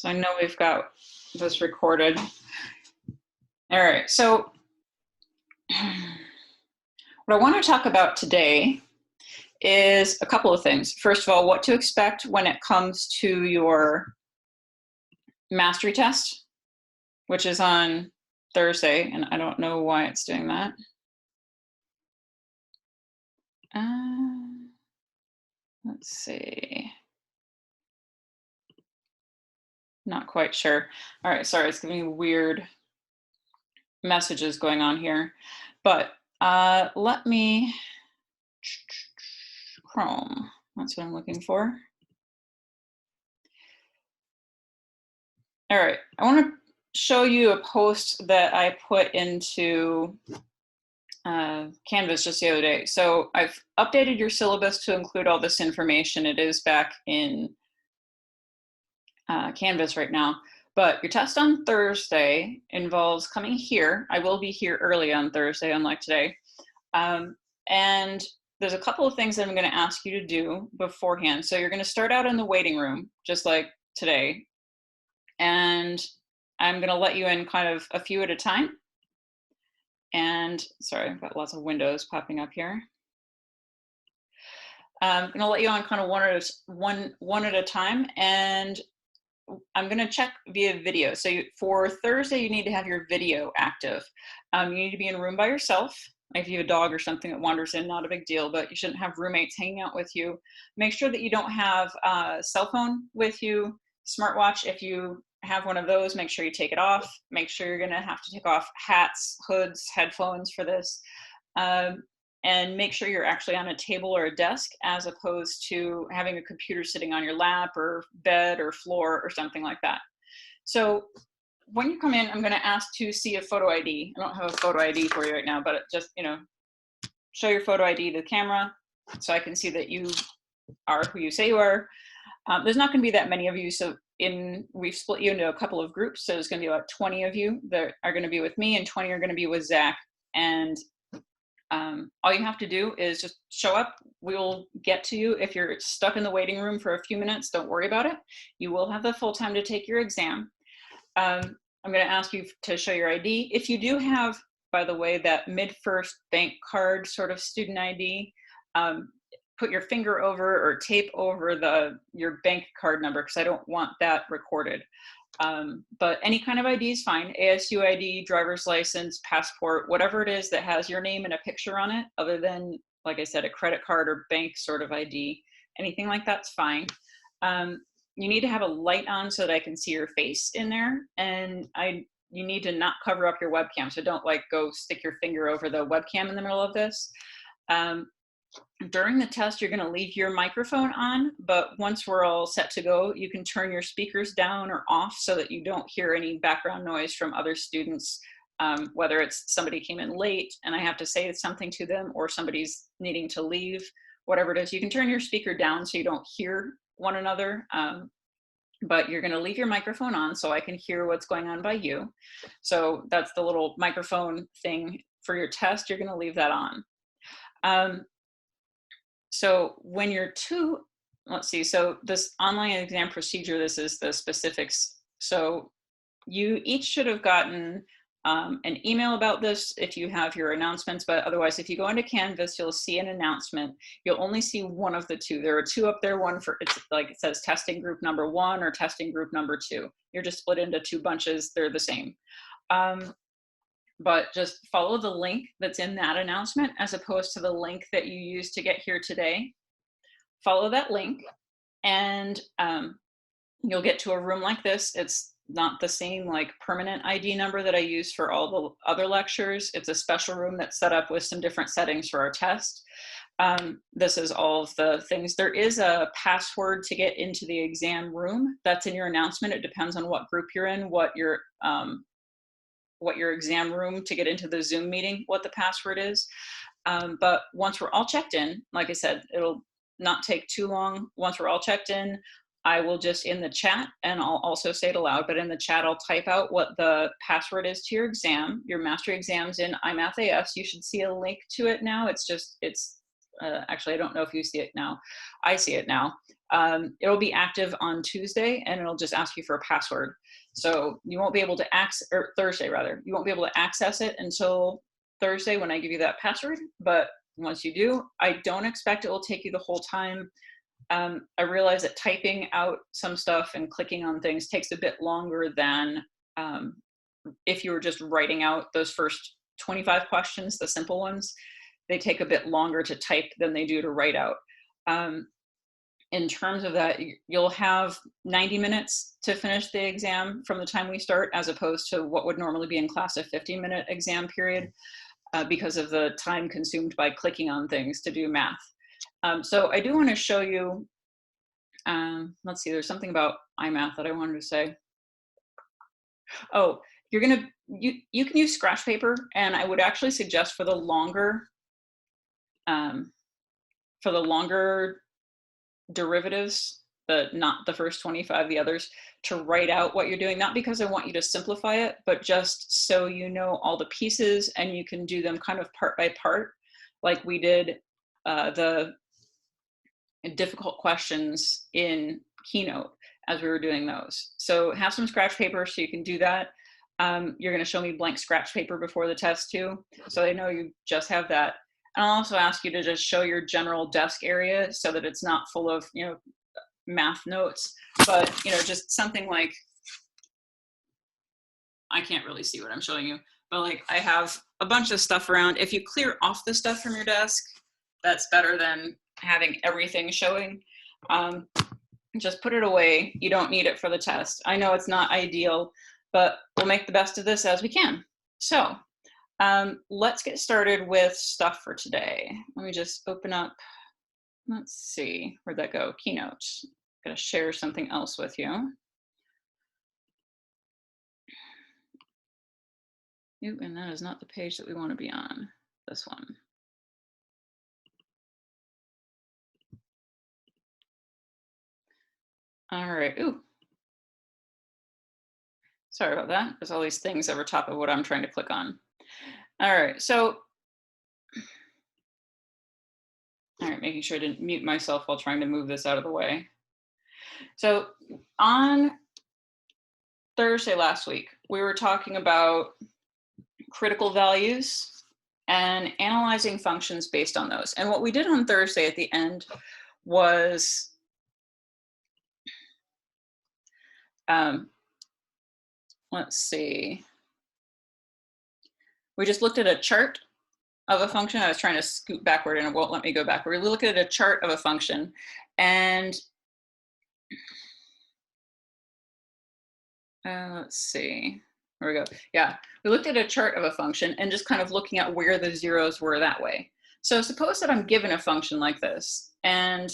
So I know we've got this recorded. All right, so what I want to talk about today is a couple of things. First of all, what to expect when it comes to your mastery test, which is on Thursday, and I don't know why it's doing that. Let's see. Not quite sure. All right, sorry, it's giving me weird messages going on here. But let me, Chrome, that's what I'm looking for. All right, I want to show you a post that I put into Canvas just the other day. So I've updated your syllabus to include all this information. It is back in Canvas right now. But your test on Thursday involves coming here. I will be here early on Thursday, unlike today. And there's a couple of things that I'm going to ask you to do beforehand. So you're going to start out in the waiting room, just like today. And I'm going to let you in kind of a few at a time. And sorry, I've got lots of windows popping up here. I'm going to let you on kind of one at a time. And I'm going to check via video. So for Thursday, you need to have your video active. You need to be in a room by yourself. If you have a dog or something that wanders in, not a big deal, but you shouldn't have roommates hanging out with you. Make sure that you don't have a cell phone with you, smartwatch. If you have one of those, make sure you take it off. Make sure you're going to have to take off hats, hoods, headphones for this. And make sure you're actually on a table or a desk as opposed to having a computer sitting on your lap or bed or floor or something like that. So when you come in, I'm going to ask to see a photo ID. I don't have a photo ID for you right now, but just, show your photo ID to the camera so I can see that you are who you say you are. There's not going to be that many of you, so we've split you into a couple of groups, so there's going to be about 20 of you that are going to be with me and 20 are going to be with Zach. And all you have to do is just show up. We'll get to you. If you're stuck in the waiting room for a few minutes, don't worry about it. You will have the full time to take your exam. I'm going to ask you to show your ID. If you do have, by the way, that mid-first bank card sort of student ID, put your finger over or tape over your bank card number because I don't want that recorded. But any kind of ID is fine. ASU ID, driver's license, passport, whatever it is that has your name and a picture on it, other than, like I said, a credit card or bank sort of ID. Anything like that's fine. You need to have a light on so that I can see your face in there. And you need to not cover up your webcam. So don't go stick your finger over the webcam in the middle of this. During the test, you're going to leave your microphone on, but once we're all set to go, you can turn your speakers down or off so that you don't hear any background noise from other students, whether it's somebody came in late and I have to say something to them or somebody's needing to leave, whatever it is. You can turn your speaker down so you don't hear one another, but you're going to leave your microphone on so I can hear what's going on by you. So that's the little microphone thing for your test. You're going to leave that on. So when you're let's see, so this online exam procedure, this is the specifics. So you each should have gotten an email about this if you have your announcements, but otherwise, if you go into Canvas, you'll see an announcement. You'll only see one of the two. There are two up there, one for, it's like it says testing group number 1 or testing group number 2. You're just split into two bunches, they're the same. But just follow the link that's in that announcement as opposed to the link that you used to get here today. Follow that link and you'll get to a room like this. It's not the same permanent ID number that I use for all the other lectures. It's a special room that's set up with some different settings for our test. This is all of the things. There is a password to get into the exam room. That's in your announcement. It depends on what group you're in, what your exam room to get into the Zoom meeting, what the password is. But once we're all checked in, like I said, it'll not take too long. Once we're all checked in, I will just in the chat, and I'll also say it aloud, but in the chat, I'll type out what the password is to your exam. Your mastery exam's in iMath AS. You should see a link to it now. It's actually, I don't know if you see it now. I see it now. It'll be active on Tuesday, and it'll just ask you for a password. So you won't be able to access, or Thursday rather, you won't be able to access it until Thursday when I give you that password. But once you do, I don't expect it will take you the whole time. I realize that typing out some stuff and clicking on things takes a bit longer than if you were just writing out those first 25 questions, the simple ones. They take a bit longer to type than they do to write out. In terms of that, you'll have 90 minutes to finish the exam from the time we start, as opposed to what would normally be in class a 15-minute exam period, because of the time consumed by clicking on things to do math. So I do want to show you, let's see, there's something about iMath that I wanted to say. Oh, you can use scratch paper, and I would actually suggest for the longer derivatives, not the first 25, the others, to write out what you're doing, not because I want you to simplify it, but just so you know all the pieces and you can do them kind of part by part, like we did the difficult questions in Keynote as we were doing those. So have some scratch paper so you can do that. You're going to show me blank scratch paper before the test too, so I know you just have that. And I'll also ask you to just show your general desk area so that it's not full of, math notes, but, just something like, I can't really see what I'm showing you, but like I have a bunch of stuff around. If you clear off the stuff from your desk, that's better than having everything showing. Just put it away. You don't need it for the test. I know it's not ideal, but we'll make the best of this as we can. So let's get started with stuff for today. Let me just open up, let's see, where'd that go? Keynote. I'm gonna share something else with you. Ooh, and that is not the page that we want to be on, this one. All right, ooh. Sorry about that. There's all these things over top of what I'm trying to click on. All right, so, making sure I didn't mute myself while trying to move this out of the way. So on Thursday last week, we were talking about critical values and analyzing functions based on those. And what we did on Thursday at the end was let's see, we just looked at a chart of a function. I was trying to scoot backward and it won't let me go backward. We looked at a chart of a function, and let's see, here we go. Yeah, we looked at a chart of a function and just kind of looking at where the zeros were that way. So suppose that I'm given a function like this, and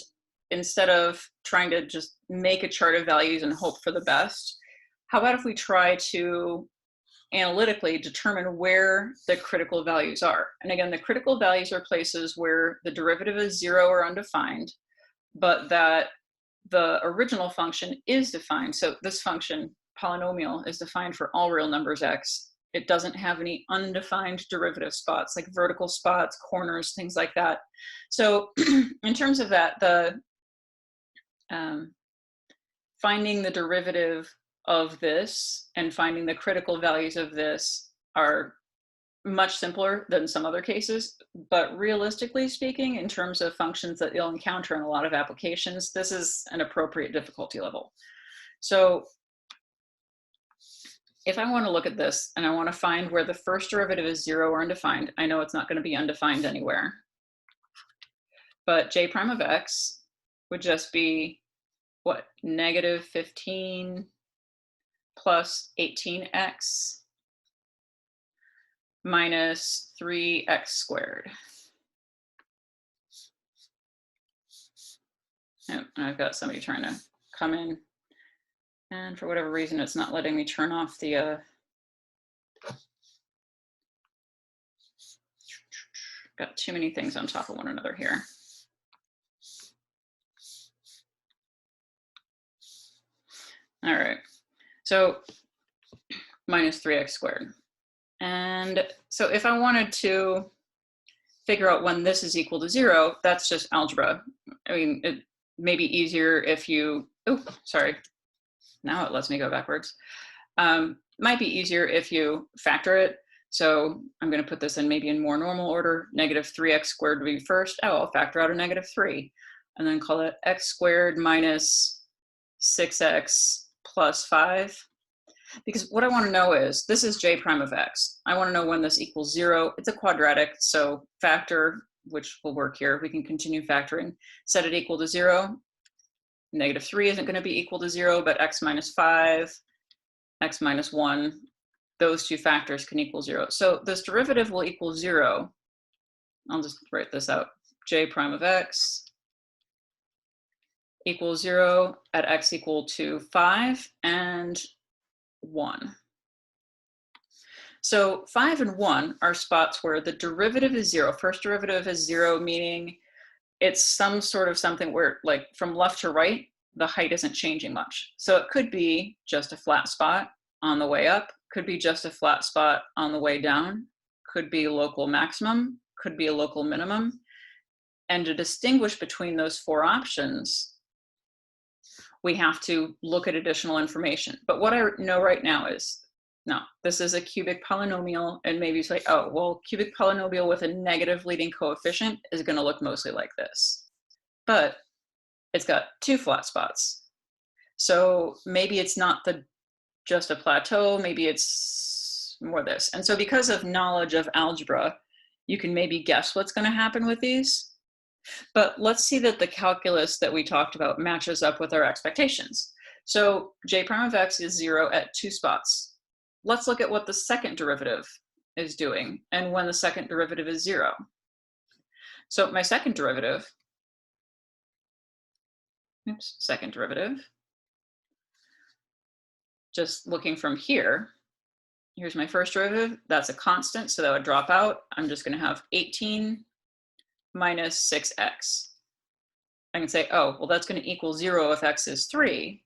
instead of trying to just make a chart of values and hope for the best, how about if we try to analytically determine where the critical values are? And again, the critical values are places where the derivative is 0 or undefined, but that the original function is defined. So this function, polynomial, is defined for all real numbers x. It doesn't have any undefined derivative spots, like vertical spots, corners, things like that. So in terms of that, the finding the derivative of this and finding the critical values of this are much simpler than some other cases. But realistically speaking, in terms of functions that you'll encounter in a lot of applications, this is an appropriate difficulty level. So if I want to look at this and I want to find where the first derivative is 0 or undefined, I know it's not going to be undefined anywhere. But j prime of x would just be, what, negative 15 plus 18x minus 3x squared. Oh, I've got somebody trying to come in, and for whatever reason, it's not letting me turn off the got too many things on top of one another here. All right, so minus 3x squared. And so if I wanted to figure out when this is equal to 0, that's just algebra. I mean, it may be easier if you, oh, sorry, now it lets me go backwards. Might be easier if you factor it. So I'm going to put this in maybe in more normal order. Negative 3x squared would be first. Oh, I'll factor out a negative 3 and then call it x squared minus 6x plus 5. Because what I want to know is, this is j prime of x. I want to know when this equals 0. It's a quadratic, so factor, which will work here. We can continue factoring. Set it equal to 0. Negative 3 isn't going to be equal to 0, but x minus 5, x minus 1, those two factors can equal 0. So this derivative will equal 0. I'll just write this out. J prime of x equals 0 at x equal to 5 and 1. So 5 and 1 are spots where the derivative is 0. First derivative is 0, meaning it's some sort of something where, like, from left to right, the height isn't changing much. So it could be just a flat spot on the way up, could be just a flat spot on the way down, could be a local maximum, could be a local minimum. And to distinguish between those four options, we have to look at additional information. But what I know right now is, no, this is a cubic polynomial, and maybe it's like, oh, well, cubic polynomial with a negative leading coefficient is going to look mostly like this. But it's got two flat spots. So maybe it's not just a plateau, maybe it's more this. And so because of knowledge of algebra, you can maybe guess what's going to happen with these. But let's see that the calculus that we talked about matches up with our expectations. So j prime of x is 0 at two spots. Let's look at what the second derivative is doing and when the second derivative is 0. So my second derivative, second derivative, just looking from here, here's my first derivative. That's a constant, so that would drop out. I'm just going to have 18 minus 6x. I can say, oh, well, that's going to equal 0 if x is 3.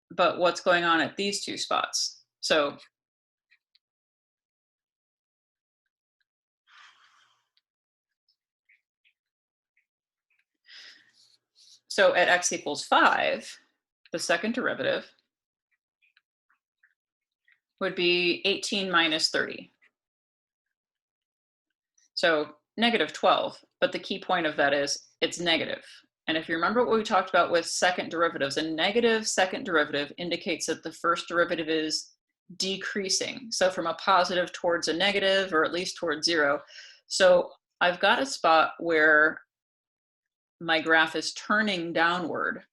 But what's going on at these two spots? So at x equals 5, the second derivative would be 18 minus 30. So negative 12, but the key point of that is it's negative. And if you remember what we talked about with second derivatives, a negative second derivative indicates that the first derivative is decreasing. So from a positive towards a negative, or at least towards 0. So I've got a spot where my graph is turning downward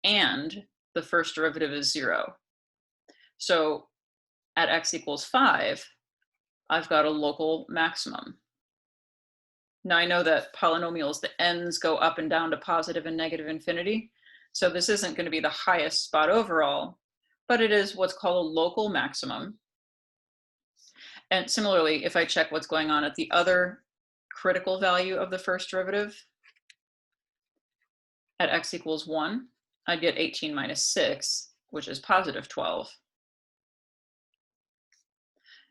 and the first derivative is 0. So at x equals 5, I've got a local maximum. Now I know that polynomials, the ends go up and down to positive and negative infinity. So this isn't going to be the highest spot overall, but it is what's called a local maximum. And similarly, if I check what's going on at the other critical value of the first derivative, at x equals 1, I'd get 18 minus 6, which is positive 12.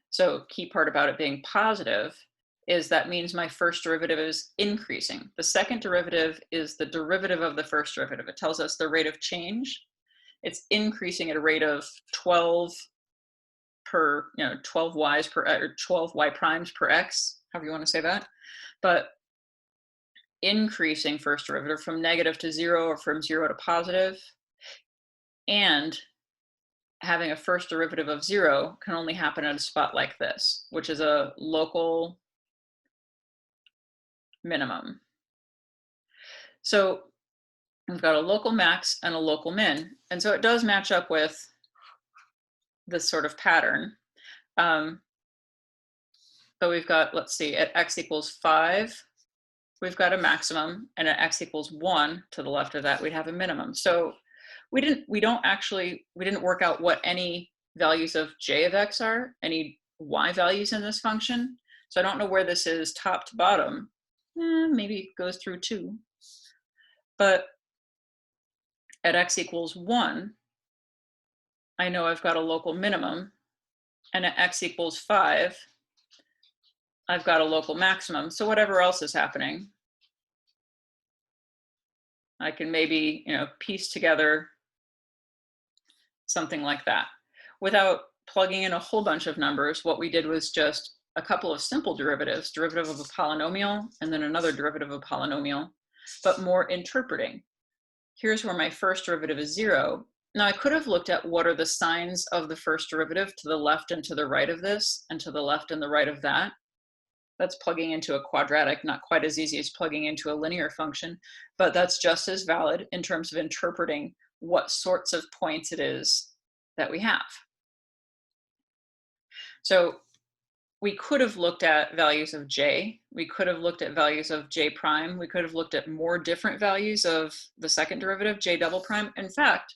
So key part about it being positive is that means my first derivative is increasing. The second derivative is the derivative of the first derivative. It tells us the rate of change. It's increasing at a rate of 12 per, 12 y's per, or 12 y primes per x, however you want to say that. But increasing first derivative from negative to 0 or from 0 to positive, and having a first derivative of 0 can only happen at a spot like this, which is a local minimum. So we've got a local max and a local min. And so it does match up with this sort of pattern. But we've got, let's see, at x equals 5, we've got a maximum, and at x equals 1 to the left of that, we'd have a minimum. So we didn't work out what any values of j of x are, any y values in this function. So I don't know where this is top to bottom. Maybe it goes through 2. But at x equals 1, I know I've got a local minimum, and at x equals 5, I've got a local maximum. So whatever else is happening, I can maybe, piece together something like that. Without plugging in a whole bunch of numbers, what we did was just a couple of simple derivatives, derivative of a polynomial, and then another derivative of a polynomial, but more interpreting. Here's where my first derivative is 0. Now I could have looked at what are the signs of the first derivative to the left and to the right of this, and to the left and the right of that. That's plugging into a quadratic, not quite as easy as plugging into a linear function, but that's just as valid in terms of interpreting what sorts of points it is that we have. So we could have looked at values of j, we could have looked at values of j prime, we could have looked at more different values of the second derivative, j double prime. In fact,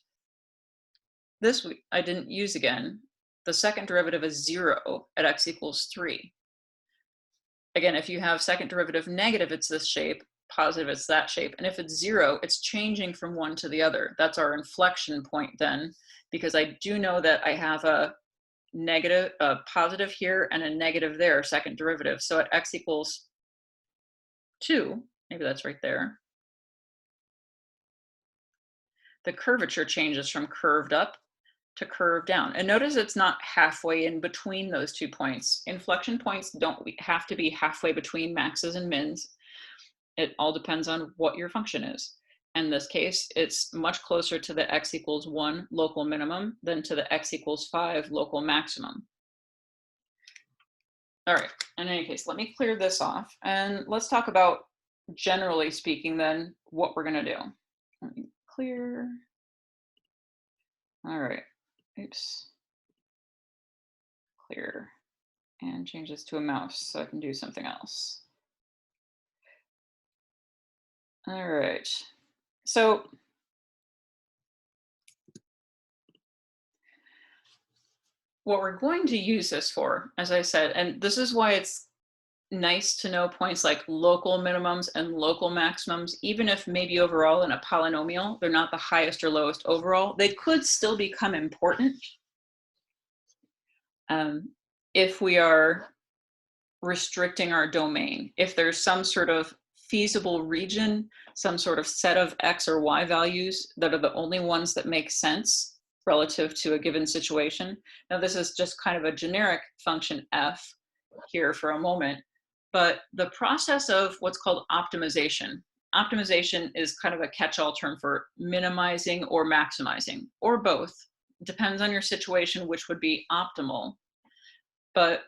this I didn't use again. The second derivative is 0 at x equals 3. Again, if you have second derivative negative, it's this shape, positive, it's that shape. And if it's 0, it's changing from one to the other. That's our inflection point then, because I do know that I have a negative, a positive here and a negative there, second derivative. So at x equals 2, maybe that's right there, the curvature changes from curved up to curve down. And notice it's not halfway in between those 2 points. Inflection points don't have to be halfway between maxes and mins. It all depends on what your function is. In this case, it's much closer to the x equals 1 local minimum than to the x equals 5 local maximum. All right, in any case, let me clear this off and let's talk about, generally speaking, then what we're gonna do. Let me clear. All right, oops. Clear, and change this to a mouse so I can do something else. All right, so what we're going to use this for, as I said, and this is why it's nice to know points like local minimums and local maximums, even if maybe overall in a polynomial, they're not the highest or lowest overall, they could still become important if we are restricting our domain. If there's some sort of feasible region, some sort of set of x or y values that are the only ones that make sense relative to a given situation. Now this is just kind of a generic function f here for a moment, but the process of what's called optimization. Optimization is kind of a catch-all term for minimizing or maximizing, or both. Depends on your situation, which would be optimal. But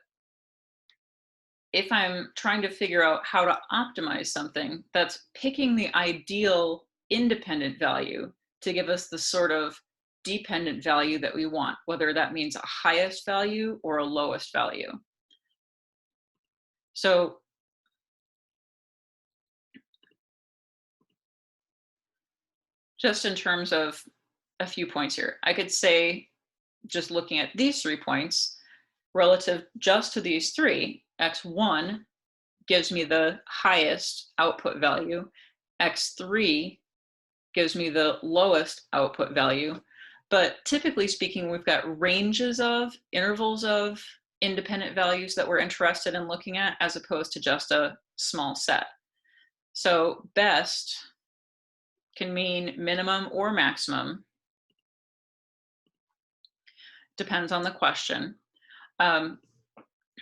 if I'm trying to figure out how to optimize something, that's picking the ideal independent value to give us the sort of dependent value that we want, whether that means a highest value or a lowest value. So just in terms of a few points here, I could say, just looking at these 3 points, relative just to these 3, x1 gives me the highest output value, x3 gives me the lowest output value. But typically speaking, we've got ranges of, intervals of independent values that we're interested in looking at, as opposed to just a small set. So best can mean minimum or maximum, depends on the question.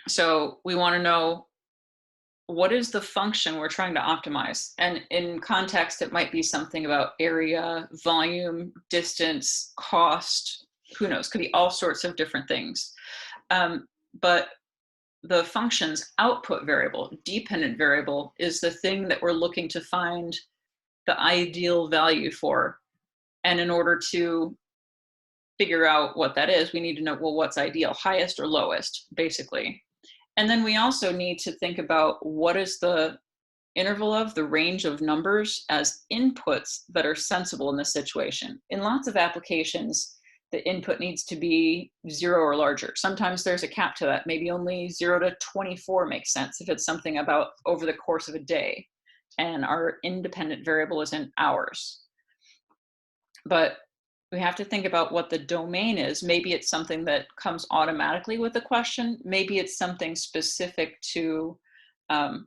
So we want to know, what is the function we're trying to optimize? And in context, it might be something about area, volume, distance, cost, who knows, could be all sorts of different things. But the function's output variable, dependent variable, is the thing that we're looking to find the ideal value for. And in order to figure out what that is, we need to know, well, what's ideal, highest or lowest, basically. And then we also need to think about what is the interval of the range of numbers as inputs that are sensible in this situation. In lots of applications, the input needs to be 0 or larger. Sometimes there's a cap to that. Maybe only 0 to 24 makes sense if it's something about over the course of a day and our independent variable is in hours. But we have to think about what the domain is. Maybe it's something that comes automatically with the question. Maybe it's something specific to um,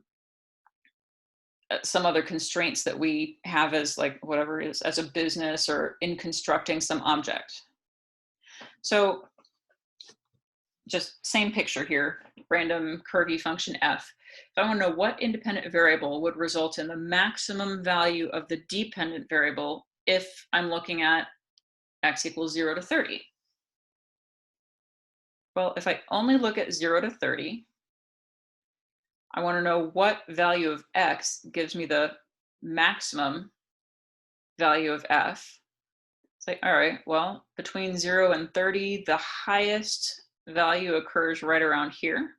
some other constraints that we have as like whatever it is as a business or in constructing some object. So just same picture here, random curvy function f. If I want to know what independent variable would result in the maximum value of the dependent variable if I'm looking at x equals 0 to 30. Well, if I only look at 0 to 30, I want to know what value of x gives me the maximum value of f. It's like, all right, well, between 0 and 30, the highest value occurs right around here.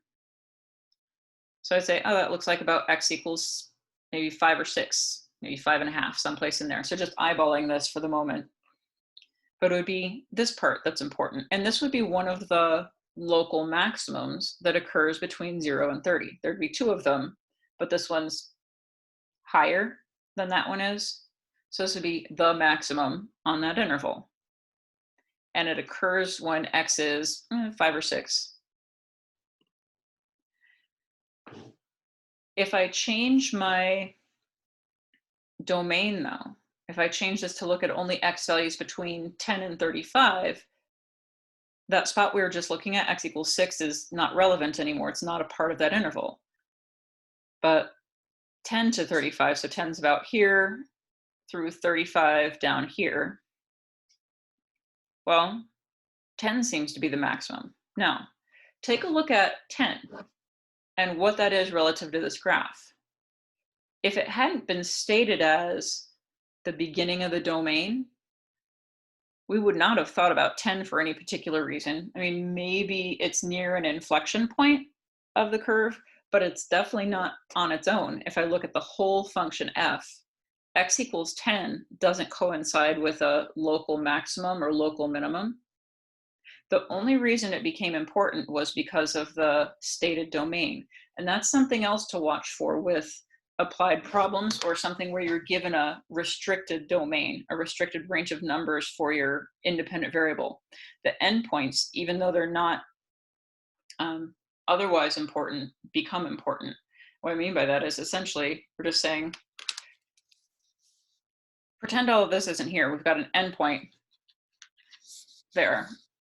So I'd say, oh, that looks like about x equals maybe 5 or 6, maybe 5.5, someplace in there. So just eyeballing this for the moment. But it would be this part that's important. And this would be one of the local maximums that occurs between 0 and 30. There'd be two of them, but this one's higher than that one is. So this would be the maximum on that interval. And it occurs when x is 5 or 6. If I change my domain though, if I change this to look at only x values between 10 and 35, that spot we were just looking at, x equals 6, is not relevant anymore. It's not a part of that interval. But 10 to 35, so 10 is about here through 35 down here. Well, 10 seems to be the maximum. Now, take a look at 10 and what that is relative to this graph. If it hadn't been stated as the beginning of the domain, we would not have thought about 10 for any particular reason. I mean, maybe it's near an inflection point of the curve, but it's definitely not on its own. If I look at the whole function f, x equals 10 doesn't coincide with a local maximum or local minimum. The only reason it became important was because of the stated domain. And that's something else to watch for with applied problems or something where you're given a restricted domain, a restricted range of numbers for your independent variable. The endpoints, even though they're not otherwise important, become important. What I mean by that is essentially we're just saying, pretend all of this isn't here. We've got an endpoint there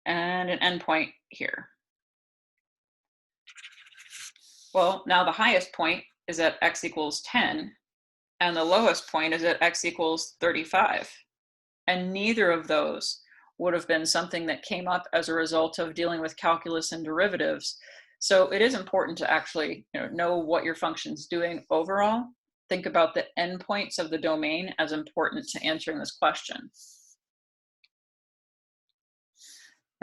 and an endpoint here. Well, now the highest point is at x equals 10, and the lowest point is at x equals 35. And neither of those would have been something that came up as a result of dealing with calculus and derivatives. So it is important to actually know what your function's doing overall. Think about the endpoints of the domain as important to answering this question.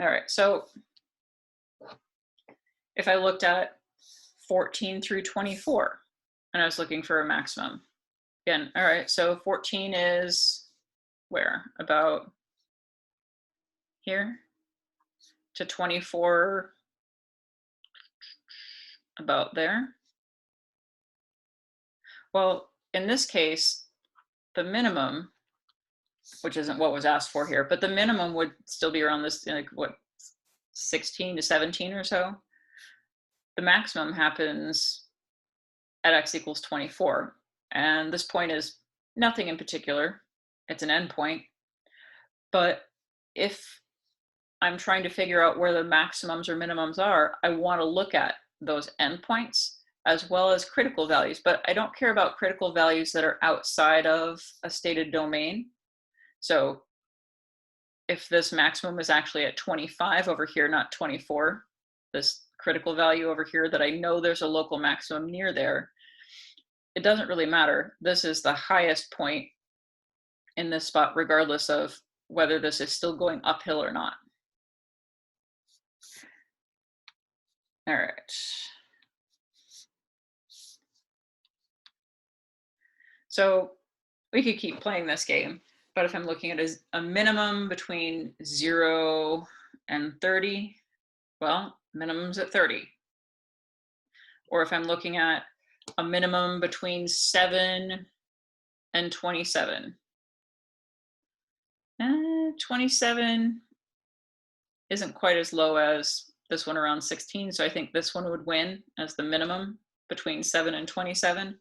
All right, so if I looked at 14 through 24, and I was looking for a maximum. Again, all right, so 14 is where? About here? To 24, about there? Well, in this case, the minimum, which isn't what was asked for here, but the minimum would still be around this, like what, 16 to 17 or so. The maximum happens at x equals 24. And this point is nothing in particular. It's an endpoint. But if I'm trying to figure out where the maximums or minimums are, I want to look at those endpoints as well as critical values. But I don't care about critical values that are outside of a stated domain. So if this maximum is actually at 25 over here, not 24, this critical value over here that I know there's a local maximum near there, it doesn't really matter. This is the highest point in this spot, regardless of whether this is still going uphill or not. All right. So we could keep playing this game, but if I'm looking at a minimum between 0 and 30, well, minimum's at 30. Or if I'm looking at a minimum between 7 and 27. 27 isn't quite as low as this one around 16, so I think this one would win as the minimum. between 7 and 27.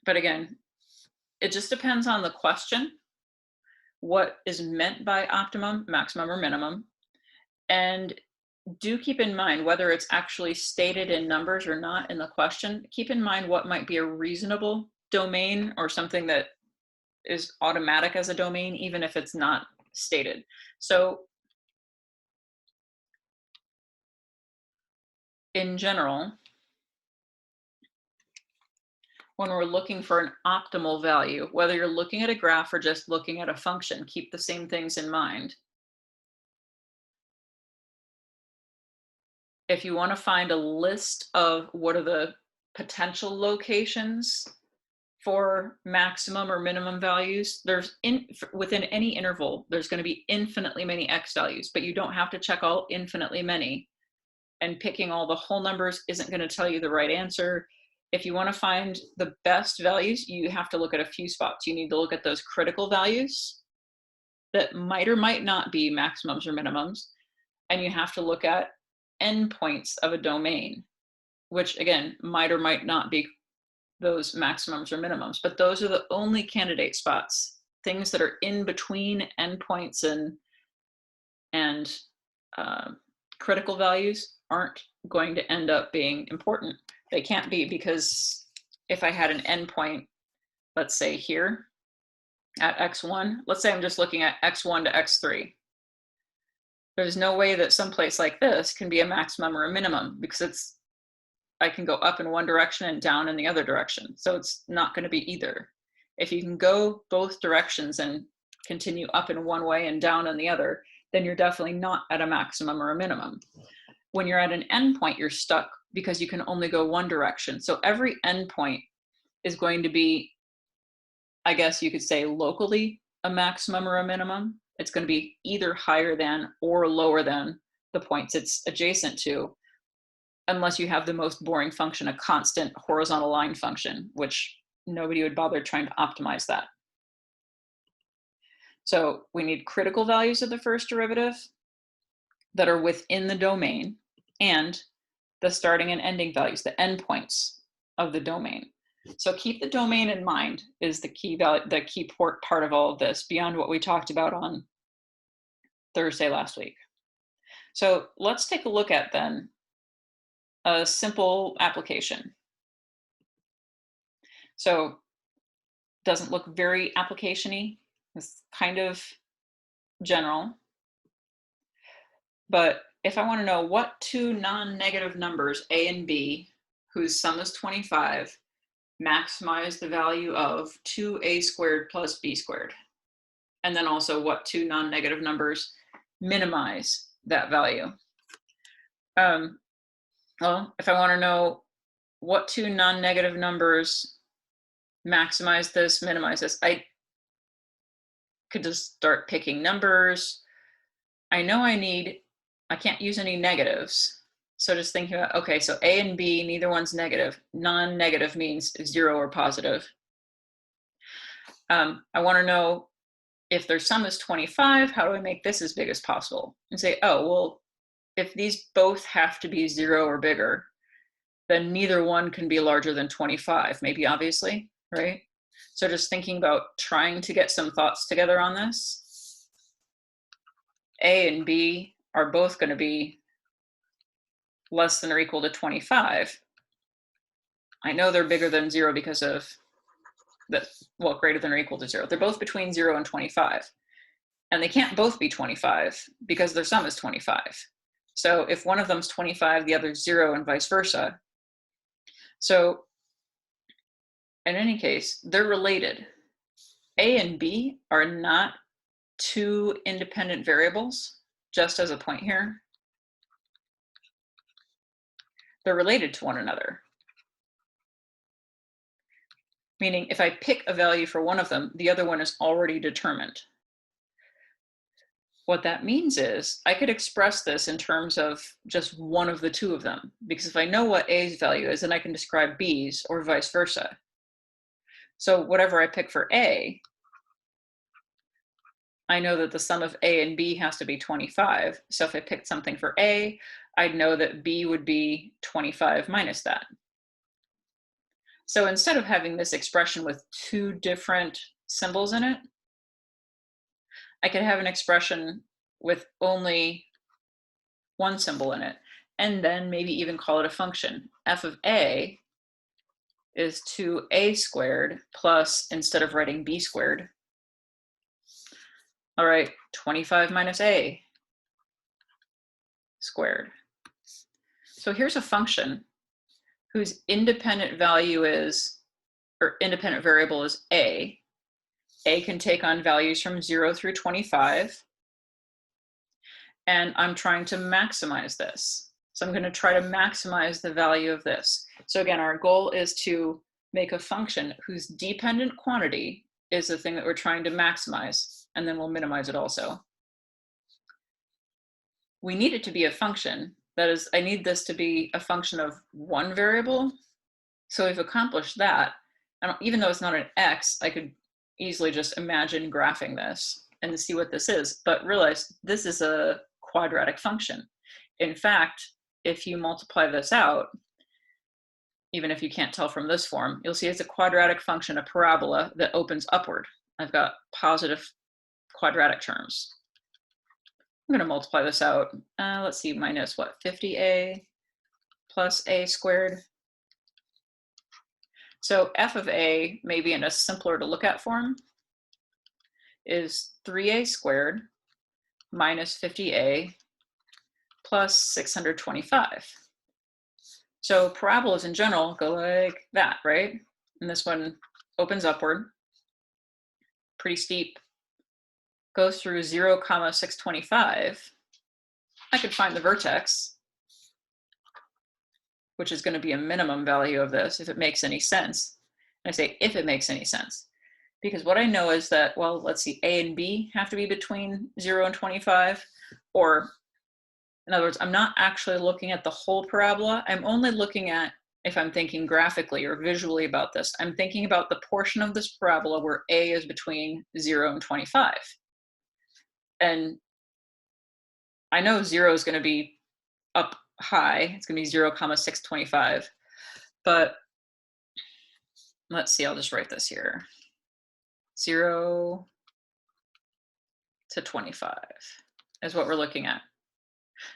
But again, it just depends on the question, what is meant by optimum, maximum, or minimum. And do keep in mind, whether it's actually stated in numbers or not in the question, keep in mind what might be a reasonable domain or something that is automatic as a domain, even if it's not stated. So in general, when we're looking for an optimal value, whether you're looking at a graph or just looking at a function, keep the same things in mind. If you want to find a list of what are the potential locations for maximum or minimum values, within any interval, there's going to be infinitely many x values, but you don't have to check all infinitely many. And picking all the whole numbers isn't going to tell you the right answer. If you want to find the best values, you have to look at a few spots. You need to look at those critical values that might or might not be maximums or minimums. And you have to look at endpoints of a domain, which again, might or might not be those maximums or minimums, but those are the only candidate spots. Things that are in between endpoints and critical values aren't going to end up being important. They can't be, because if I had an endpoint, let's say here at x1, let's say I'm just looking at x1 to x3. There's no way that someplace like this can be a maximum or a minimum, because I can go up in one direction and down in the other direction. So it's not going to be either. If you can go both directions and continue up in one way and down in the other, then you're definitely not at a maximum or a minimum. When you're at an endpoint, you're stuck because you can only go one direction. So every endpoint is going to be, I guess you could say, locally a maximum or a minimum. It's going to be either higher than or lower than the points it's adjacent to, unless you have the most boring function, a constant horizontal line function, which nobody would bother trying to optimize that. So we need critical values of the first derivative that are within the domain, and the starting and ending values, the endpoints of the domain. So keep the domain in mind is the key value, the key part of all of this, beyond what we talked about on Thursday last week. So let's take a look at then a simple application. So doesn't look very application-y. It's kind of general. But if I want to know what two non-negative numbers, a and b, whose sum is 25, maximize the value of 2a squared plus b squared, and then also what two non-negative numbers minimize that value. Well, if I want to know what two non-negative numbers maximize this, minimize this, I could just start picking numbers. I know I can't use any negatives. So just thinking about, okay, so a and b, neither one's negative. Non-negative means 0 or positive. I want to know if their sum is 25, how do I make this as big as possible? And say, oh, well, if these both have to be 0 or bigger, then neither one can be larger than 25, maybe obviously, right? So just thinking about trying to get some thoughts together on this. A and B are both going to be less than or equal to 25. I know they're bigger than 0 because of well, greater than or equal to 0. They're both between 0 and 25. And they can't both be 25 because their sum is 25. So if one of them's 25, the other's 0, and vice versa. So in any case, they're related. A and B are not two independent variables, just as a point here. They're related to one another. Meaning if I pick a value for one of them, the other one is already determined. What that means is I could express this in terms of just one of the two of them, because if I know what A's value is, then I can describe B's, or vice versa. So whatever I pick for A, I know that the sum of A and B has to be 25. So if I picked something for A, I'd know that B would be 25 minus that. So instead of having this expression with two different symbols in it, I could have an expression with only one symbol in it, and then maybe even call it a function. F of A is 2a squared plus, instead of writing b squared, all right, 25 minus a squared. So here's a function whose independent value is, or independent variable is a. A can take on values from 0 through 25. And I'm trying to maximize this. So I'm going to try to maximize the value of this. So again, our goal is to make a function whose dependent quantity is the thing that we're trying to maximize, and then we'll minimize it also. We need it to be a function. That is, I need this to be a function of one variable. So we've accomplished that. And even though it's not an x, I could easily just imagine graphing this and see what this is, but realize this is a quadratic function. In fact, if you multiply this out, even if you can't tell from this form, you'll see it's a quadratic function, a parabola that opens upward. I've got positive quadratic terms. I'm going to multiply this out. Let's see, minus what, 50a plus a squared. So f of a, maybe in a simpler to look at form, is 3a squared minus 50a plus 625. So parabolas in general go like that, right? And this one opens upward, pretty steep, goes through 0, 625. I could find the vertex, which is going to be a minimum value of this if it makes any sense. And I say if it makes any sense, because what I know is that, well, let's see, A and B have to be between 0 and 25, or in other words, I'm not actually looking at the whole parabola. I'm only looking at, if I'm thinking graphically or visually about this, I'm thinking about the portion of this parabola where A is between 0 and 25. And I know 0 is going to be up high. It's going to be 0, 625. But let's see, I'll just write this here. 0 to 25 is what we're looking at.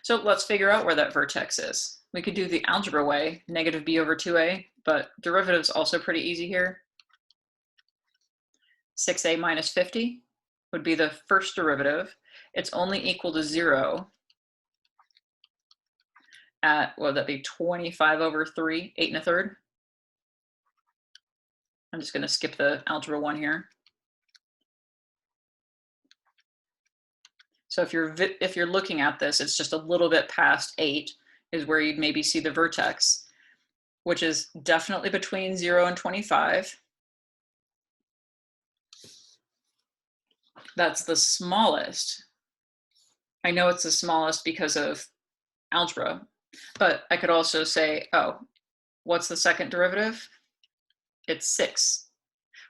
So let's figure out where that vertex is. We could do the algebra way, negative b over 2a, but derivative's also pretty easy here. 6a minus 50 would be the first derivative. It's only equal to 0 at, what would that be, 25 over 3, 8 1/3. I'm just going to skip the algebra 1 here. So if you're looking at this, it's just a little bit past 8 is where you'd maybe see the vertex, which is definitely between 0 and 25. That's the smallest. I know it's the smallest because of algebra, but I could also say, oh, what's the second derivative? It's 6,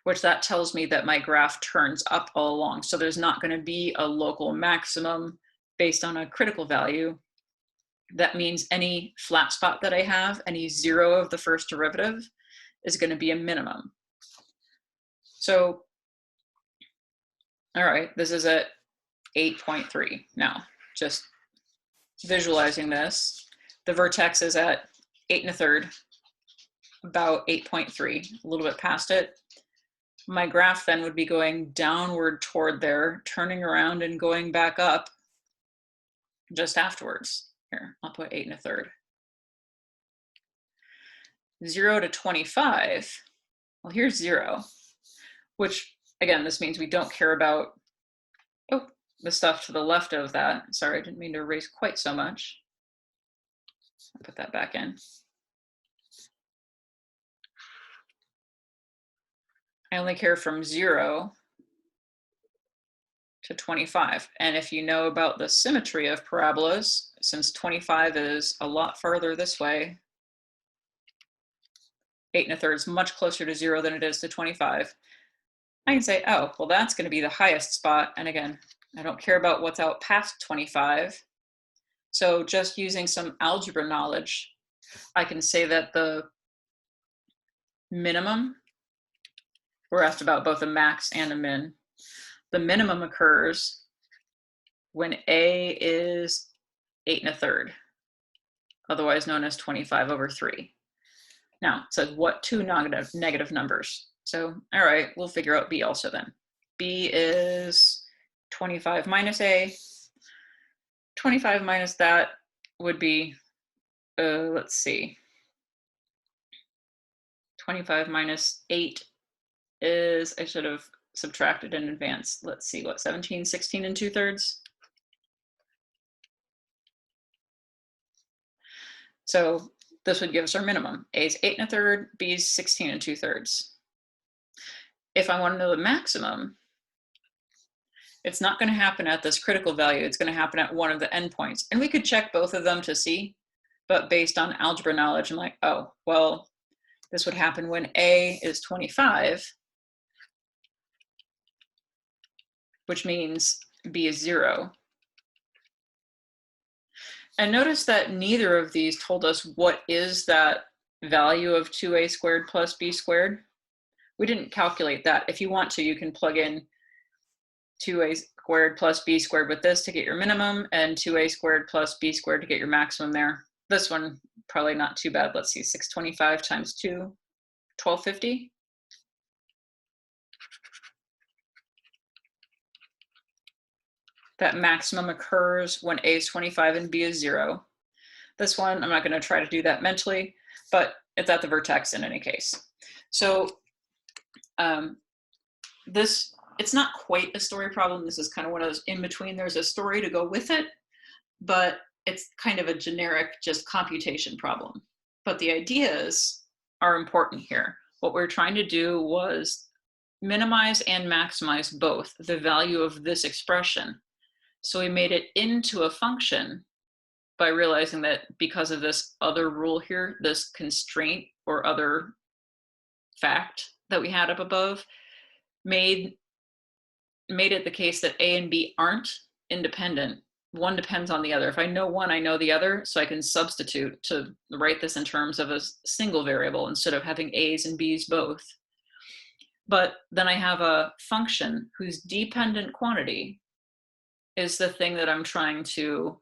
which that tells me that my graph turns up all along. So there's not going to be a local maximum based on a critical value. That means any flat spot that I have, any 0 of the first derivative, is going to be a minimum. So, all right, this is at 8.3. Now, just visualizing this, the vertex is at 8 1/3, about 8.3, a little bit past it. My graph then would be going downward toward there, turning around and going back up just afterwards. Here, I'll put 8 1/3. 0 to 25, well, here's 0, which, again, this means we don't care about, oh, the stuff to the left of that. Sorry, I didn't mean to erase quite so much. I'll put that back in. I only care from 0 to 25. And if you know about the symmetry of parabolas, since 25 is a lot farther this way, 8 1/3 is much closer to 0 than it is to 25. I can say, oh, well, that's going to be the highest spot. And again, I don't care about what's out past 25. So just using some algebra knowledge, I can say that the minimum, we're asked about both a max and a min. The minimum occurs when A is 8 1/3, otherwise known as 25/3. Now, it says what two negative numbers? So, all right, we'll figure out B also then. B is 25 minus A. 25 minus that would be, let's see, 25 minus 8 is, I should have subtracted in advance. Let's see, what, 17, 16 and 2/3? So this would give us our minimum. A is 8 1/3, B is 16 2/3. If I want to know the maximum, it's not going to happen at this critical value. It's going to happen at one of the endpoints. And we could check both of them to see, but based on algebra knowledge, I'm like, oh, well, this would happen when A is 25, which means B is 0. And notice that neither of these told us what is that value of 2a squared plus b squared. We didn't calculate that. If you want to, you can plug in 2a squared plus b squared with this to get your minimum, and 2a squared plus b squared to get your maximum there. This one, probably not too bad. Let's see, 625 times 2, 1250. That maximum occurs when A is 25 and B is 0. This one, I'm not going to try to do that mentally, but it's at the vertex in any case. So it's not quite a story problem. This is kind of one of those in between. There's a story to go with it, but it's kind of a generic just computation problem. But the ideas are important here. What we're trying to do was minimize and maximize both the value of this expression. So we made it into a function by realizing that because of this other rule here, this constraint or other fact that we had up above, made it the case that A and B aren't independent. One depends on the other. If I know one, I know the other, so I can substitute to write this in terms of a single variable instead of having A's and B's both. But then I have a function whose dependent quantity is the thing that I'm trying to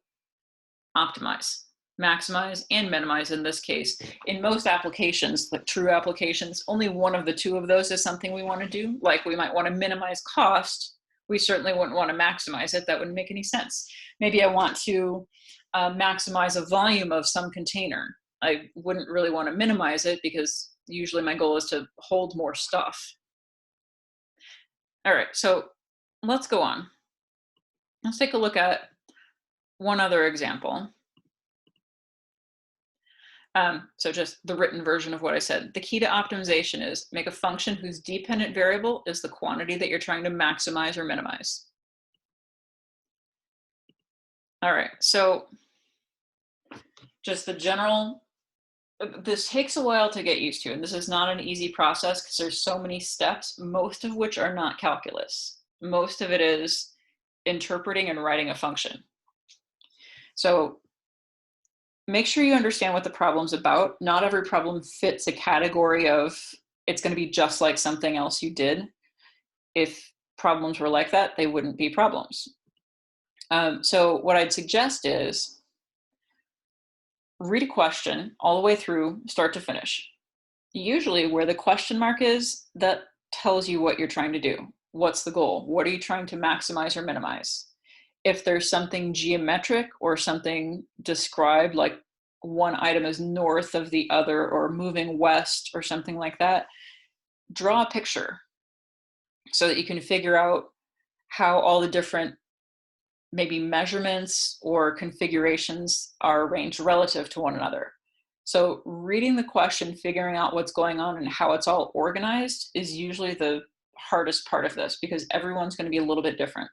optimize, maximize, and minimize in this case. In most applications, like true applications, only one of the two of those is something we want to do. Like we might want to minimize cost. We certainly wouldn't want to maximize it. That wouldn't make any sense. Maybe I want to maximize a volume of some container. I wouldn't really want to minimize it because usually my goal is to hold more stuff. All right, so let's go on. Let's take a look at one other example. So just the written version of what I said. The key to optimization is make a function whose dependent variable is the quantity that you're trying to maximize or minimize. All right, so just the general, this takes a while to get used to, and this is not an easy process because there's so many steps, most of which are not calculus. Most of it is interpreting and writing a function. So make sure you understand what the problem's about. Not every problem fits a category of it's going to be just like something else you did. If problems were like that, they wouldn't be problems. So what I'd suggest is read a question all the way through, start to finish. Usually where the question mark is, that tells you what you're trying to do. What's the goal? What are you trying to maximize or minimize? If there's something geometric or something described, like one item is north of the other or moving west or something like that, draw a picture so that you can figure out how all the different maybe measurements or configurations are arranged relative to one another. So reading the question, figuring out what's going on and how it's all organized is usually the hardest part of this because everyone's going to be a little bit different.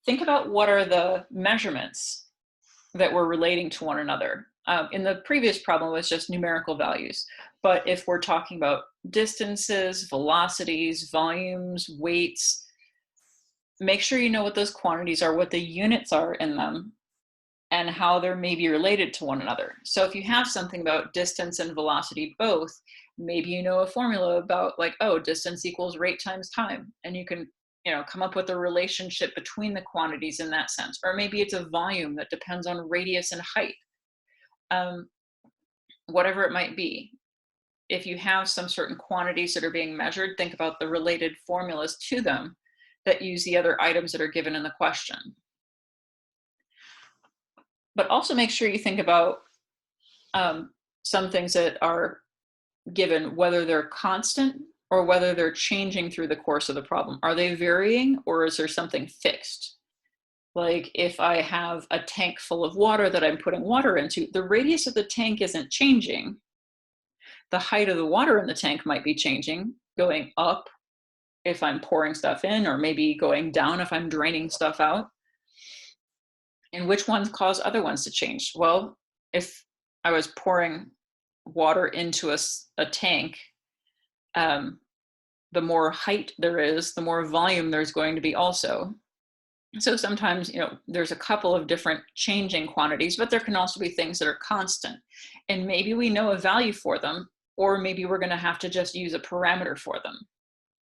Think about what are the measurements that we're relating to one another. In the previous problem, it was just numerical values. But if we're talking about distances, velocities, volumes, weights. Make sure you know what those quantities are, what the units are in them, and how they're maybe related to one another. So if you have something about distance and velocity both, maybe you know a formula about like, oh, distance equals rate times time, and you can, you know, come up with a relationship between the quantities in that sense. Or maybe it's a volume that depends on radius and height. Whatever it might be. If you have some certain quantities that are being measured, think about the related formulas to them that use the other items that are given in the question. But also make sure you think about some things that are given, whether they're constant or whether they're changing through the course of the problem. Are they varying, or is there something fixed? Like if I have a tank full of water that I'm putting water into, the radius of the tank isn't changing. The height of the water in the tank might be changing, going up if I'm pouring stuff in, or maybe going down if I'm draining stuff out. And which ones cause other ones to change? Well, if I was pouring water into a tank, the more height there is, the more volume there's going to be also. So sometimes, you know, there's a couple of different changing quantities, but there can also be things that are constant. And maybe we know a value for them, or maybe we're going to have to just use a parameter for them.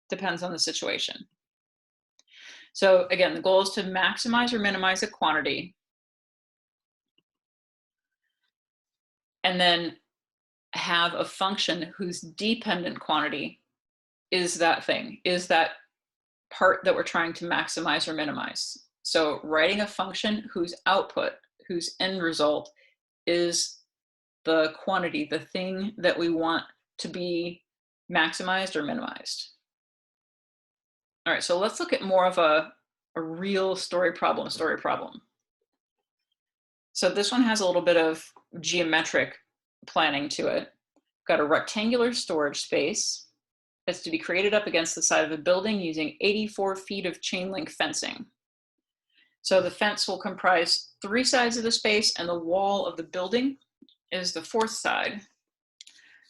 Depends on the situation. So again, the goal is to maximize or minimize a quantity. And then have a function whose dependent quantity is that thing, is that part that we're trying to maximize or minimize. So writing a function whose output, whose end result is the quantity, the thing that we want to be maximized or minimized. All right, so let's look at more of a real story problem. So this one has a little bit of geometric planning to it. Got a rectangular storage space that's to be created up against the side of a building using 84 feet of chain link fencing. So the fence will comprise 3 sides of the space, and the wall of the building is the 4th side.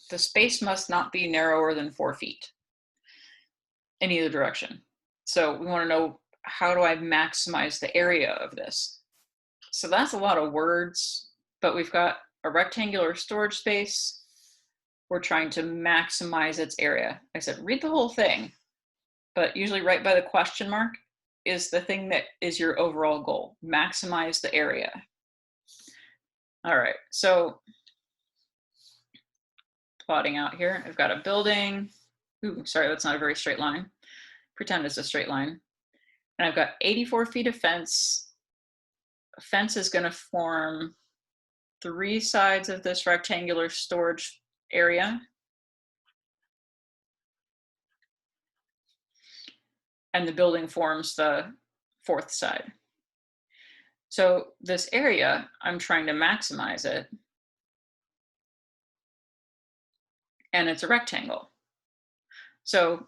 The space must not be narrower than 4 feet in either direction. So we want to know, how do I maximize the area of this? So that's a lot of words, but we've got a rectangular storage space. We're trying to maximize its area. I said, read the whole thing, but usually right by the question mark is the thing that is your overall goal. Maximize the area. All right, so plotting out here, I've got a building. Ooh, sorry, that's not a very straight line. Pretend it's a straight line. And I've got 84 feet of fence. A fence is going to form 3 sides of this rectangular storage area. And the building forms the 4th side. So this area, I'm trying to maximize it. And it's a rectangle. So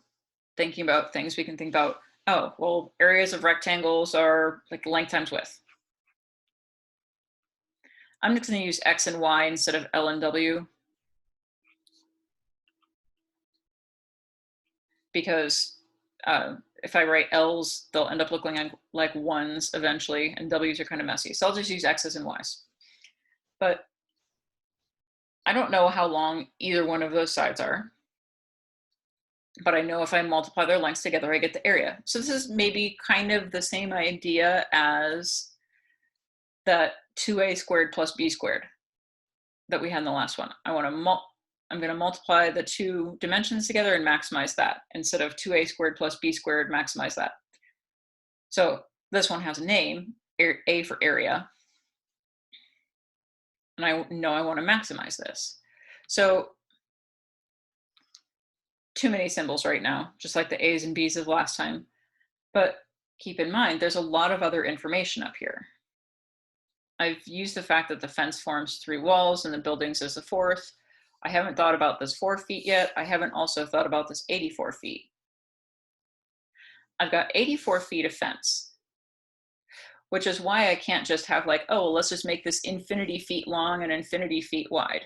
thinking about things, we can think about, oh, well, areas of rectangles are like length times width. I'm just going to use X and Y instead of L and W, because if I write L's, they'll end up looking like ones eventually, and W's are kind of messy. So I'll just use X's and Y's. But I don't know how long either one of those sides are, but I know if I multiply their lengths together, I get the area. So this is maybe kind of the same idea as that 2a squared plus b squared that we had in the last one. I'm going to multiply the 2 dimensions together and maximize that, instead of 2a squared plus b squared, maximize that. So this one has a name, A for area, and I know I want to maximize this. So too many symbols right now, just like the A's and B's of last time. But keep in mind, there's a lot of other information up here. I've used the fact that the fence forms 3 walls and the buildings is the 4th. I haven't thought about this 4 feet yet. I haven't also thought about this 84 feet. I've got 84 feet of fence, which is why I can't just have like, oh, let's just make this infinity feet long and infinity feet wide.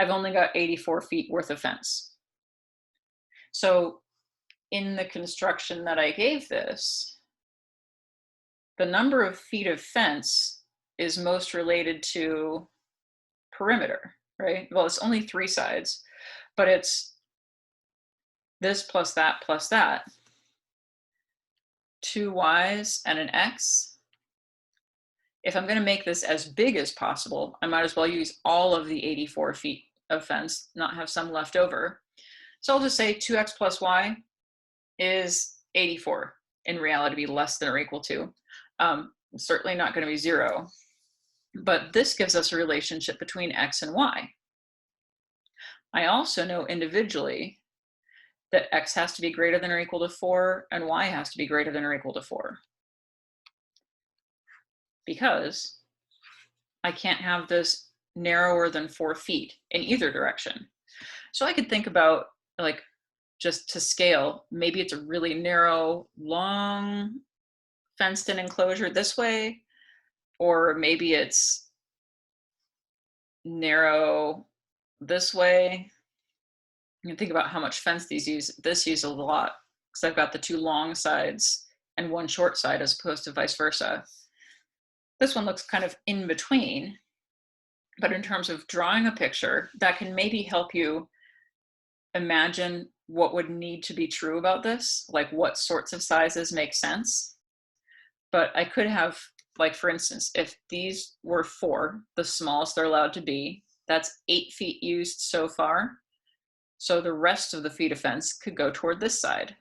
I've only got 84 feet worth of fence. So in the construction that I gave this, the number of feet of fence is most related to perimeter, right? Well, it's only 3 sides, but it's this plus that, 2 y's and an x. If I'm going to make this as big as possible, I might as well use all of the 84 feet of fence, not have some left over. So I'll just say 2x plus y is 84. In reality, be less than or equal to. Certainly not going to be 0. But this gives us a relationship between x and y. I also know individually that x has to be greater than or equal to 4 and y has to be greater than or equal to 4. Because I can't have this narrower than 4 feet in either direction. So I could think about, like, just to scale, maybe it's a really narrow, long fenced in enclosure this way, or maybe it's narrow this way. You can think about how much fence these use. This uses a lot because I've got the 2 long sides and 1 short side as opposed to vice versa. This one looks kind of in between, but in terms of drawing a picture, that can maybe help you imagine what would need to be true about this, like what sorts of sizes make sense. But I could have, like, for instance, if these were 4, the smallest they're allowed to be, that's 8 feet used so far. So the rest of the feet of fence could go toward this side,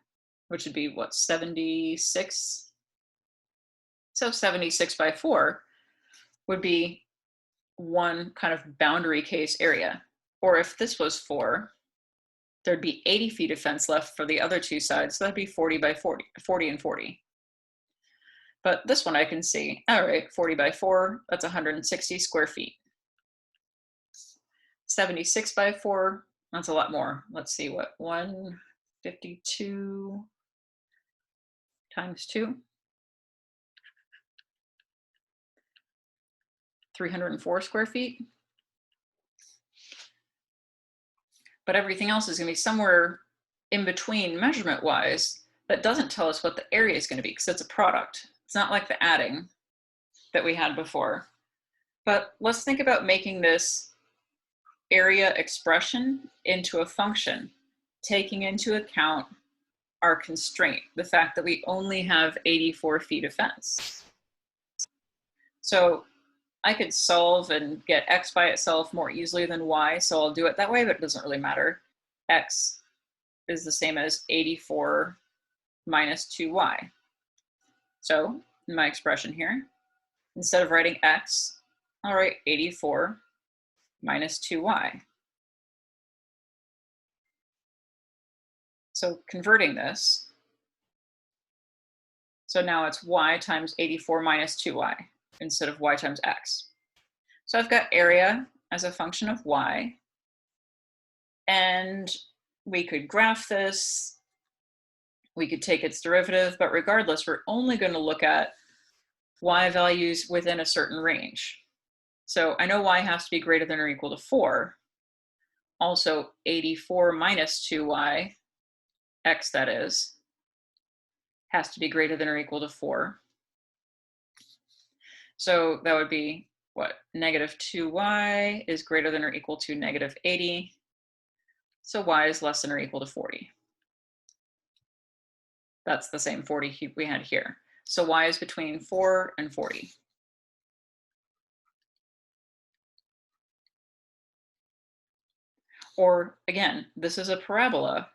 which would be what, 76? So 76 by 4 would be one kind of boundary case area. Or if this was 4, there'd be 80 feet of fence left for the other 2 sides. So that'd be 40 by 40, 40 and 40. But this one I can see, all right, 40 by 4, that's 160 square feet. 76 by 4, that's a lot more. Let's see, what, 152 times 2? 304 square feet. But everything else is going to be somewhere in between measurement-wise that doesn't tell us what the area is going to be because it's a product. It's not like the adding that we had before. But let's think about making this area expression into a function, taking into account our constraint, the fact that we only have 84 feet of fence. So I could solve and get x by itself more easily than y, so I'll do it that way, but it doesn't really matter. X is the same as 84 minus 2y. So in my expression here, instead of writing x, I'll write 84 minus 2y. So converting this, so now it's y times 84 minus 2y instead of y times x. So I've got area as a function of y, and we could graph this, we could take its derivative, but regardless, we're only going to look at y values within a certain range. So I know y has to be greater than or equal to 4. Also 84 minus 2y, x that is, has to be greater than or equal to 4. So that would be, what, negative 2y is greater than or equal to negative 80. So y is less than or equal to 40. That's the same 40 we had here. So y is between 4 and 40. Or again, this is a parabola.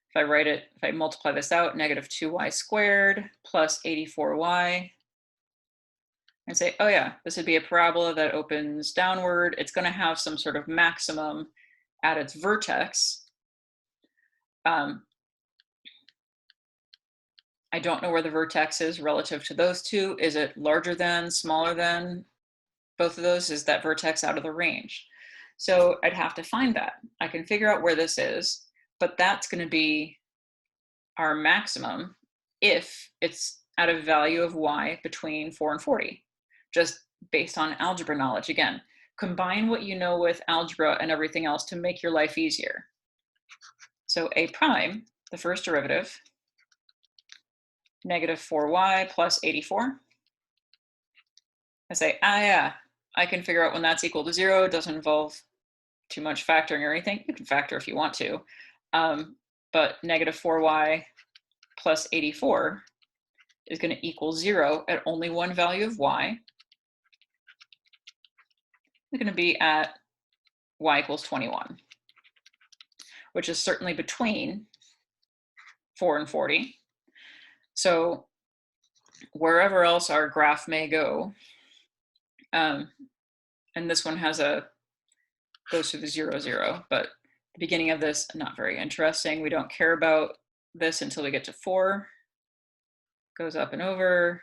If I write it, if I multiply this out, negative 2y squared plus 84y, and say, oh yeah, this would be a parabola that opens downward. It's going to have some sort of maximum at its vertex. I don't know where the vertex is relative to those two. Is it larger than, smaller than both of those? Is that vertex out of the range? So I'd have to find that. I can figure out where this is, but that's going to be our maximum if it's at a value of y between 4 and 40, just based on algebra knowledge. Again, combine what you know with algebra and everything else to make your life easier. So a prime the first derivative, negative 4y plus 84. I say, yeah, I can figure out when that's equal to 0. It doesn't involve too much factoring or anything. You can factor if you want to. But negative 4y plus 84 is going to equal 0 at only one value of y. It's going to be at y equals 21, which is certainly between 4 and 40. So wherever else our graph may go, and this one has goes through the 0, 0, but the beginning of this, not very interesting. We don't care about this until we get to 4. Goes up and over.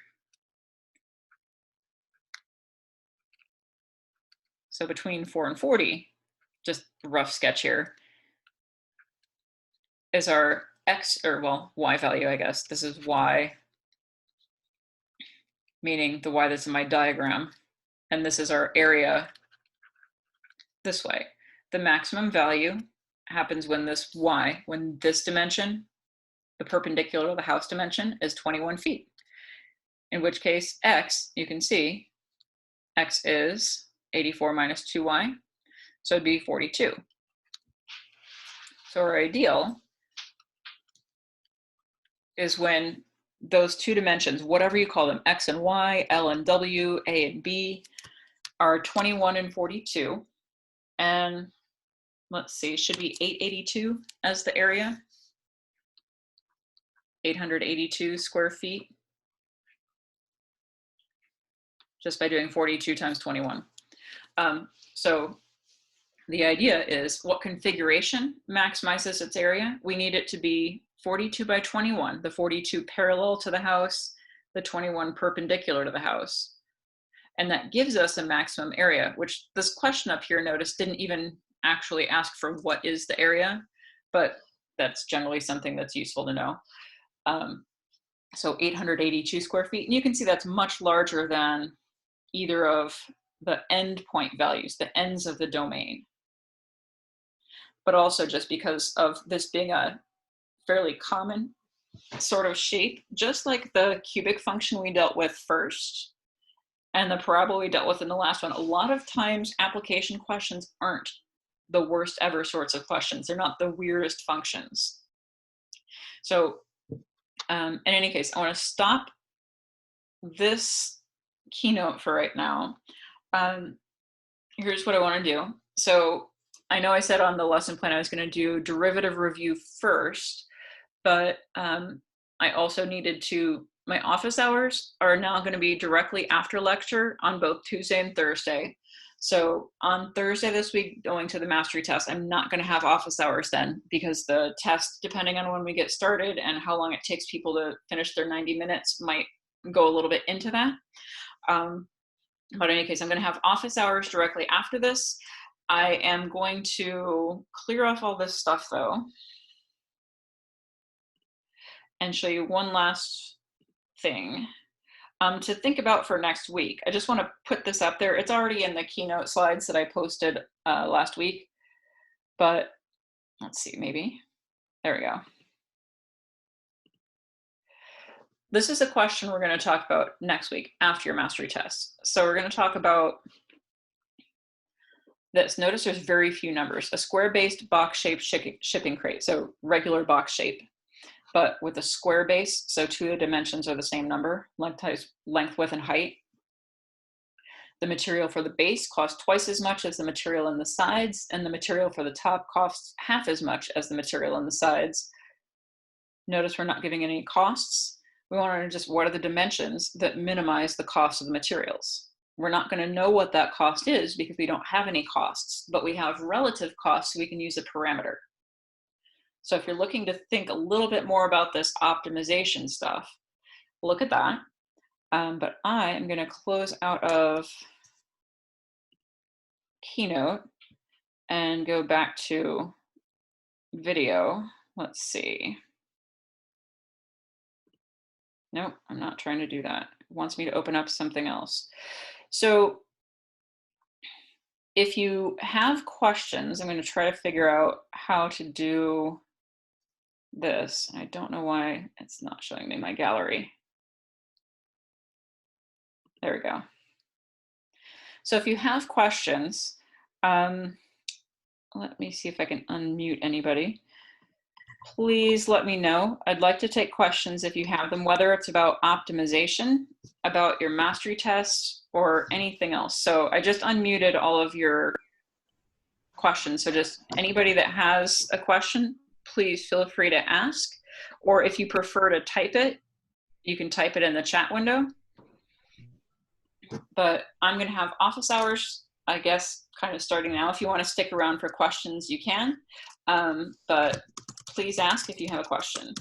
So between 4 and 40, just a rough sketch here, is our x, or well, y value, I guess. This is y, meaning the y that's in my diagram. And this is our area this way. The maximum value happens when this y, when this dimension, the perpendicular to the house dimension, is 21 feet. In which case, x, you can see, x is 84 minus 2y, so it'd be 42. So our ideal is when those two dimensions, whatever you call them, x and y, L and W, A and B, are 21 and 42. And let's see, should be 882 as the area. 882 square feet. Just by doing 42 times 21. So the idea is, what configuration maximizes its area? We need it to be 42 by 21, the 42 parallel to the house, the 21 perpendicular to the house. And that gives us a maximum area, which this question up here, notice, didn't even actually ask for what is the area, but that's generally something that's useful to know. So 882 square feet, and you can see that's much larger than either of the endpoint values, the ends of the domain. But also just because of this being a fairly common sort of shape, just like the cubic function we dealt with first and the parabola we dealt with in the last one, a lot of times application questions aren't the worst ever sorts of questions. They're not the weirdest functions. So in any case, I want to stop this keynote for right now. Here's what I want to do. So I know I said on the lesson plan I was going to do derivative review first, but I also needed to, my office hours are now going to be directly after lecture on both Tuesday and Thursday. So on Thursday this week, going to the mastery test, I'm not going to have office hours then, because the test, depending on when we get started and how long it takes people to finish their 90 minutes, might go a little bit into that. But in any case, I'm going to have office hours directly after this. I am going to clear off all this stuff though and show you one last thing to think about for next week. I just want to put this up there. It's already in the keynote slides that I posted last week, but let's see, maybe. There we go. This is a question we're going to talk about next week after your mastery test. So we're going to talk about this. Notice there's very few numbers. A square-based box-shaped shipping crate, so regular box shape, but with a square base, so two of the dimensions are the same number, length, width, and height. The material for the base costs twice as much as the material in the sides, and the material for the top costs half as much as the material in the sides. Notice we're not giving any costs. We want to just, what are the dimensions that minimize the cost of the materials? We're not going to know what that cost is because we don't have any costs, but we have relative costs, so we can use a parameter. So if you're looking to think a little bit more about this optimization stuff, look at that. But I am going to close out of Keynote and go back to video. Let's see. Nope, I'm not trying to do that. It wants me to open up something else. So if you have questions, I'm going to try to figure out how to do this. I don't know why it's not showing me my gallery. There we go. So if you have questions, let me see if I can unmute anybody. Please let me know. I'd like to take questions if you have them, whether it's about optimization, about your mastery test, or anything else. So I just unmuted all of your questions. So just anybody that has a question, please feel free to ask. Or if you prefer to type it, you can type it in the chat window. But I'm going to have office hours, I guess, kind of starting now. If you want to stick around for questions, you can. But please ask if you have a question.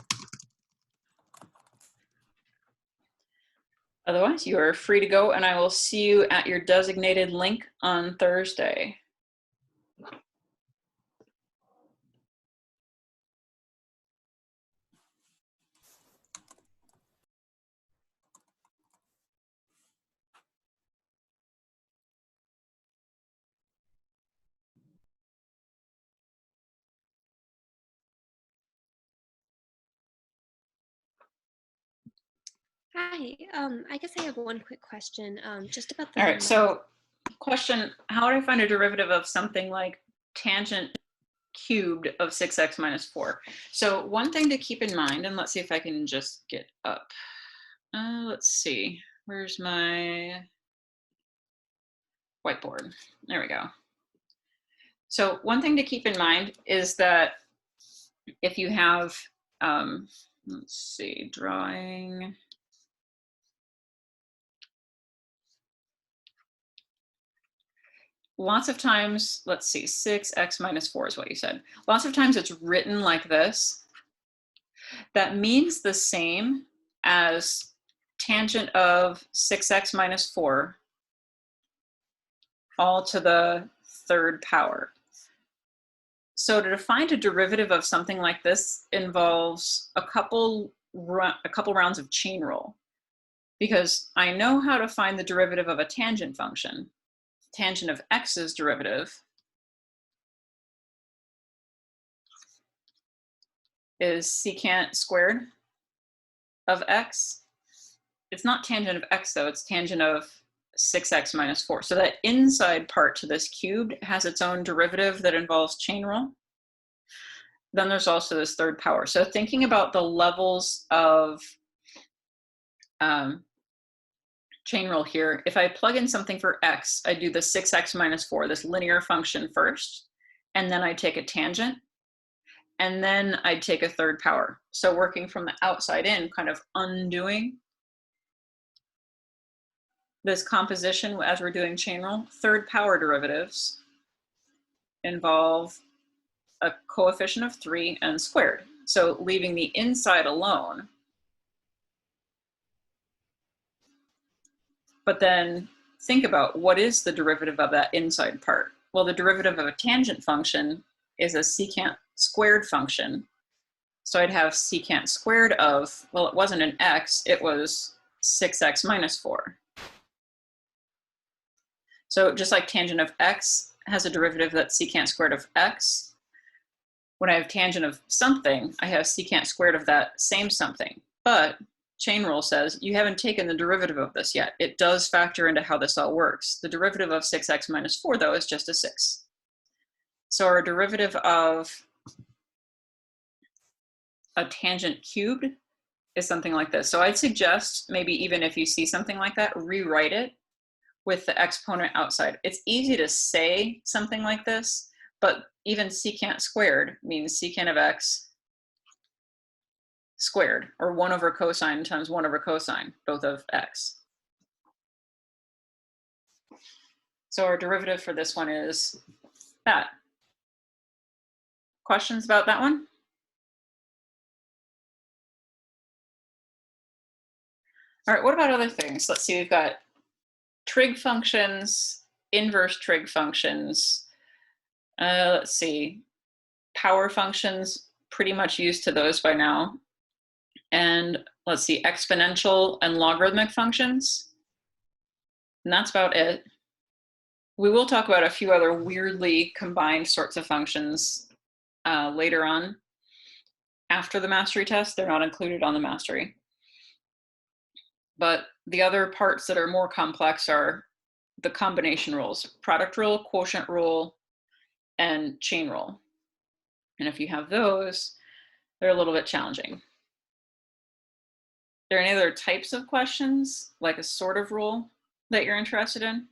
Otherwise, you are free to go, and I will see you at your designated link on Thursday. Hi, I guess I have one quick question, just about the. All right, so question, how would I find a derivative of something like tangent cubed of 6x minus 4? So one thing to keep in mind, and let's see if I can just get up. Let's see, where's my whiteboard? There we go. So one thing to keep in mind is that if you have, let's see, drawing. Lots of times, let's see, 6x minus 4 is what you said. Lots of times it's written like this. That means the same as tangent of 6x minus 4 all to the third power. So to find a derivative of something like this involves a couple rounds of chain rule, because I know how to find the derivative of a tangent function. Tangent of x's derivative is secant squared of x. It's not tangent of x though, it's tangent of 6x minus 4. So that inside part to this cubed has its own derivative that involves chain rule. Then there's also this third power. So thinking about the levels of chain rule here, if I plug in something for x, I do the 6x minus 4, this linear function first, and then I take a tangent, and then I'd take a third power. So working from the outside in, kind of undoing this composition as we're doing chain rule. Third power derivatives involve a coefficient of 3 and squared. So leaving the inside alone. But then think about what is the derivative of that inside part? Well, the derivative of a tangent function is a secant squared function. So I'd have secant squared of, well, it wasn't an x, it was 6x minus 4. So just like tangent of x has a derivative that's secant squared of x, when I have tangent of something, I have secant squared of that same something. But chain rule says you haven't taken the derivative of this yet. It does factor into how this all works. The derivative of 6x minus 4, though, is just a 6. So our derivative of a tangent cubed is something like this. So I'd suggest maybe even if you see something like that, rewrite it with the exponent outside. It's easy to say something like this, but even secant squared means secant of x squared, or 1 over cosine times 1 over cosine, both of x. So our derivative for this one is that. Questions about that one? All right, what about other things? Let's see, we've got trig functions, inverse trig functions. Let's see, power functions, pretty much used to those by now. And let's see, exponential and logarithmic functions. And that's about it. We will talk about a few other weirdly combined sorts of functions later on. after the mastery test. They're not included on the mastery. But the other parts that are more complex are the combination rules: product rule, quotient rule, and chain rule. And if you have those, they're a little bit challenging. Are there any other types of questions, like a sort of rule, that you're interested in?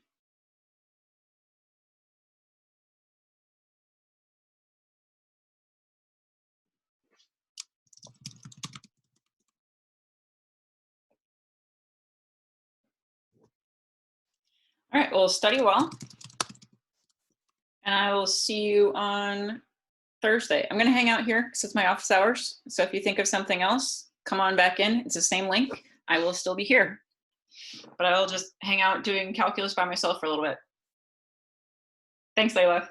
All right, well, study well. And I will see you on Thursday. I'm going to hang out here because it's my office hours. So if you think of something else, come on back in. It's the same link. I will still be here. But I will just hang out doing calculus by myself for a little bit. Thanks, Layla.